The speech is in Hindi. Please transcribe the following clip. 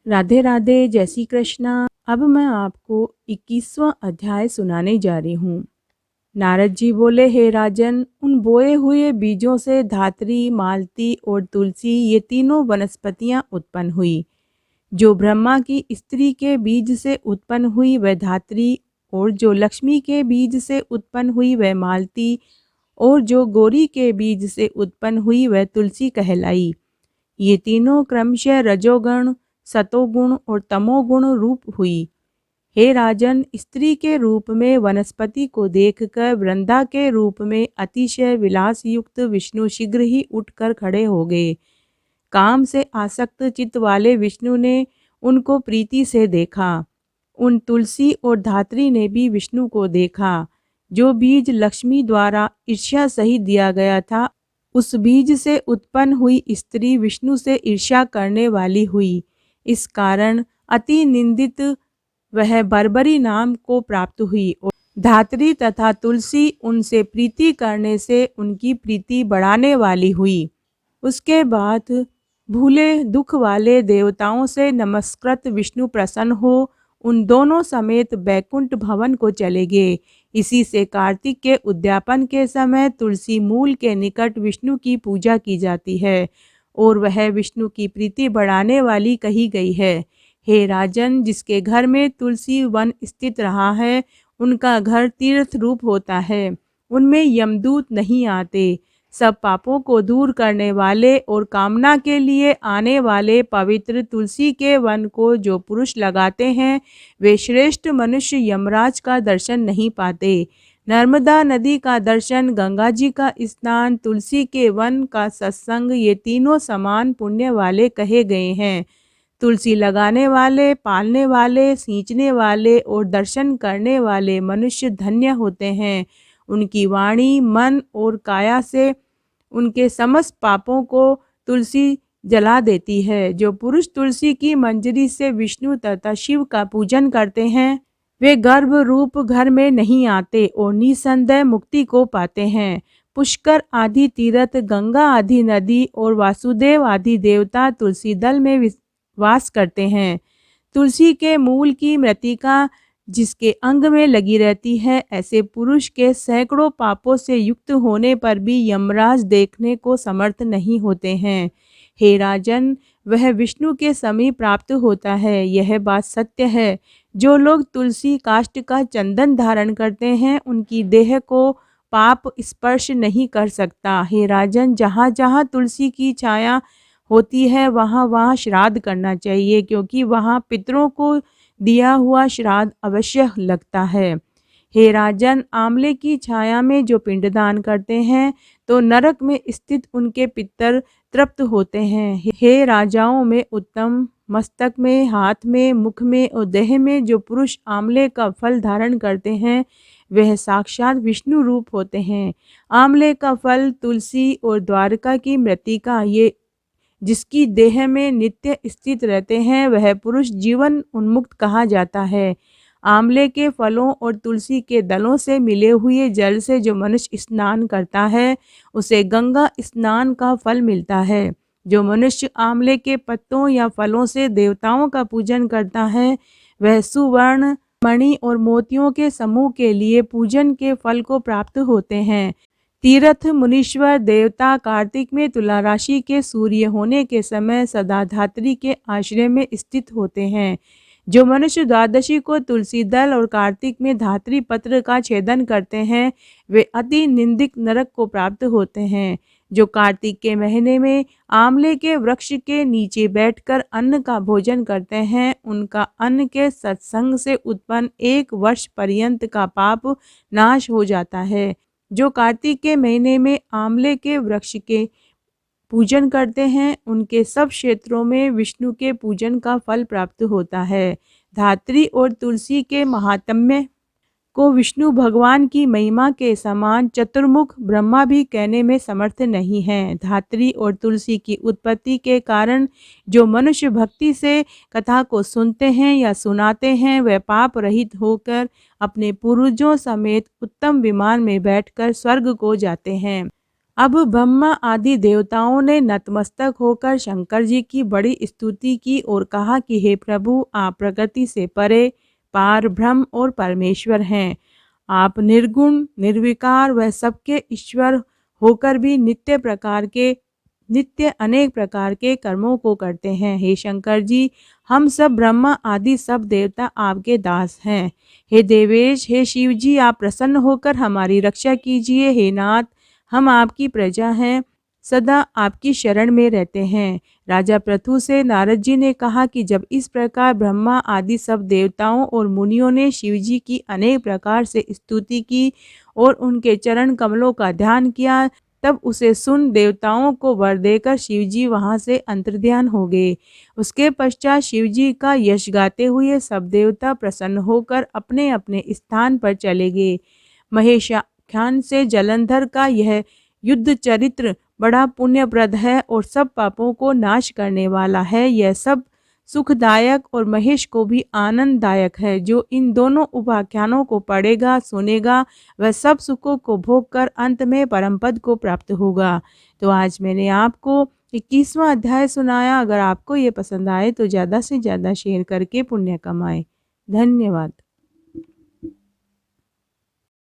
राधे राधे, जय श्री कृष्णा। अब मैं आपको 21वां अध्याय सुनाने जा रही हूँ। नारद जी बोले, हे राजन, उन बोए हुए बीजों से धात्री, मालती और तुलसी ये तीनों वनस्पतियां उत्पन्न हुई। जो ब्रह्मा की स्त्री के बीज से उत्पन्न हुई वह धात्री, और जो लक्ष्मी के बीज से उत्पन्न हुई वह मालती, और जो गौरी के बीज से उत्पन्न हुई वह तुलसी कहलाई। ये तीनों क्रमशः रजोगुण, सतोगुण और तमोगुण रूप हुई। हे राजन, स्त्री के रूप में वनस्पति को देखकर वृंदा के रूप में अतिशय विलास युक्त विष्णु शीघ्र ही उठकर खड़े हो गए। काम से आसक्त चित्त वाले विष्णु ने उनको प्रीति से देखा। उन तुलसी और धात्री ने भी विष्णु को देखा। जो बीज लक्ष्मी द्वारा ईर्ष्या सहित दिया गया था, उस बीज से उत्पन्न हुई स्त्री विष्णु ईर्ष्या ईर्ष्या करने वाली हुई। इस कारण अति निंदित वह बर्बरी नाम को प्राप्त हुई, और धात्री तथा तुलसी उनसे प्रीति करने से उनकी प्रीति बढ़ाने वाली हुई। उसके बाद भूले दुख वाले देवताओं से नमस्कृत विष्णु प्रसन्न हो उन दोनों समेत बैकुंठ भवन को चले गए। इसी से कार्तिक के उद्यापन के समय तुलसी मूल के निकट विष्णु की पूजा की जाती है, और वह विष्णु की प्रीति बढ़ाने वाली कही गई है। हे राजन, जिसके घर में तुलसी वन स्थित रहा है, उनका घर तीर्थ रूप होता है। उनमें यमदूत नहीं आते। सब पापों को दूर करने वाले और कामना के लिए आने वाले पवित्र तुलसी के वन को जो पुरुष लगाते हैं, वे श्रेष्ठ मनुष्य यमराज का दर्शन नहीं पाते। नर्मदा नदी का दर्शन, गंगा जी का स्नान, तुलसी के वन का सत्संग, ये तीनों समान पुण्य वाले कहे गए हैं। तुलसी लगाने वाले, पालने वाले, सींचने वाले और दर्शन करने वाले मनुष्य धन्य होते हैं। उनकी वाणी, मन और काया से उनके समस्त पापों को तुलसी जला देती है। जो पुरुष तुलसी की मंजरी से विष्णु तथा शिव का पूजन करते हैं, वे गर्भ रूप घर में नहीं आते और निसंदेह मुक्ति को पाते हैं। पुष्कर आदि तीर्थ, गंगा आदि नदी और वासुदेव आदि देवता तुलसी दल में वास करते हैं। तुलसी के मूल की मृतिका जिसके अंग में लगी रहती है, ऐसे पुरुष के सैकड़ों पापों से युक्त होने पर भी यमराज देखने को समर्थ नहीं होते हैं। हे राजन, वह विष्णु के समीप प्राप्त होता है, यह बात सत्य है। जो लोग तुलसी काष्ठ का चंदन धारण करते हैं, उनकी देह को पाप स्पर्श नहीं कर सकता। हे राजन, जहाँ जहाँ तुलसी की छाया होती है, वहाँ वहाँ श्राद्ध करना चाहिए, क्योंकि वहाँ पितरों को दिया हुआ श्राद्ध अवश्य लगता है। हे राजन, आंवले की छाया में जो पिंडदान करते हैं, तो नरक में स्थित उनके पितर तृप्त होते हैं। हे राजाओं में उत्तम, मस्तक में, हाथ में, मुख में और देह में जो पुरुष आंवले का फल धारण करते हैं, वह साक्षात विष्णु रूप होते हैं। आंवले का फल, तुलसी और द्वारका की मृतिका, ये जिसकी देह में नित्य स्थित रहते हैं, वह पुरुष जीवन उन्मुक्त कहा जाता है। आंवले के फलों और तुलसी के दलों से मिले हुए जल से जो मनुष्य स्नान करता है, उसे गंगा स्नान का फल मिलता है। जो मनुष्य आंवले के पत्तों या फलों से देवताओं का पूजन करता है, वह सुवर्ण, मणि और मोतियों के समूह के लिए पूजन के फल को प्राप्त होते हैं। तीर्थ मुनीश्वर देवता कार्तिक में तुला राशि के सूर्य होने के समय सदा धात्री के आश्रय में स्थित होते हैं। जो मनुष्य द्वादशी को तुलसी दल और कार्तिक में धात्री पत्र का छेदन करते हैं, वे अति निंदिक नरक को प्राप्त होते हैं। जो कार्तिक के महीने में आंवले के वृक्ष के नीचे बैठकर अन्न का भोजन करते हैं, उनका अन्न के सत्संग से उत्पन्न 1 वर्ष पर्यंत का पाप नाश हो जाता है। जो कार्तिक के महीने में आंवले के वृक्ष के पूजन करते हैं, उनके सब क्षेत्रों में विष्णु के पूजन का फल प्राप्त होता है। धात्री और तुलसी के महात्म्य को विष्णु भगवान की महिमा के समान चतुर्मुख ब्रह्मा भी कहने में समर्थ नहीं है। धात्री और तुलसी की उत्पत्ति के कारण जो मनुष्य भक्ति से कथा को सुनते हैं या सुनाते हैं, वह पाप रहित होकर अपने पूर्वजों समेत उत्तम विमान में बैठकर स्वर्ग को जाते हैं। अब ब्रह्मा आदि देवताओं ने नतमस्तक होकर शंकर जी की बड़ी स्तुति की और कहा कि हे प्रभु, आप प्रकृति से परे पार ब्रह्म और परमेश्वर हैं। आप निर्गुण निर्विकार व सबके ईश्वर होकर भी नित्य अनेक प्रकार के कर्मों को करते हैं। हे शंकर जी, हम सब ब्रह्मा आदि सब देवता आपके दास हैं। हे देवेश, हे शिव जी, आप प्रसन्न होकर हमारी रक्षा कीजिए। हे नाथ, हम आपकी प्रजा हैं, सदा आपकी शरण में रहते हैं। राजा पृथु से नारद जी ने कहा कि जब इस प्रकार ब्रह्मा आदि सब देवताओं और मुनियों ने शिव जी की अनेक प्रकार से स्तुति की और उनके चरण कमलों का ध्यान किया, तब उसे सुन देवताओं को वर देकर शिव जी वहां से अंतर्ध्यान हो गए। उसके पश्चात शिव जी का यश गाते हुए सब देवता प्रसन्न होकर अपने अपने स्थान पर चले गए। महेशाख्यान से जलंधर का यह युद्ध चरित्र बड़ा पुण्यप्रद है और सब पापों को नाश करने वाला है। यह सब सुखदायक और महेश को भी आनंददायक है। जो इन दोनों उपाख्यानों को पढ़ेगा सुनेगा वह सब सुखों को भोग कर अंत में परम पद को प्राप्त होगा। तो आज मैंने आपको 21वां अध्याय सुनाया। अगर आपको ये पसंद आए तो ज़्यादा से ज़्यादा शेयर करके पुण्य कमाएं। धन्यवाद।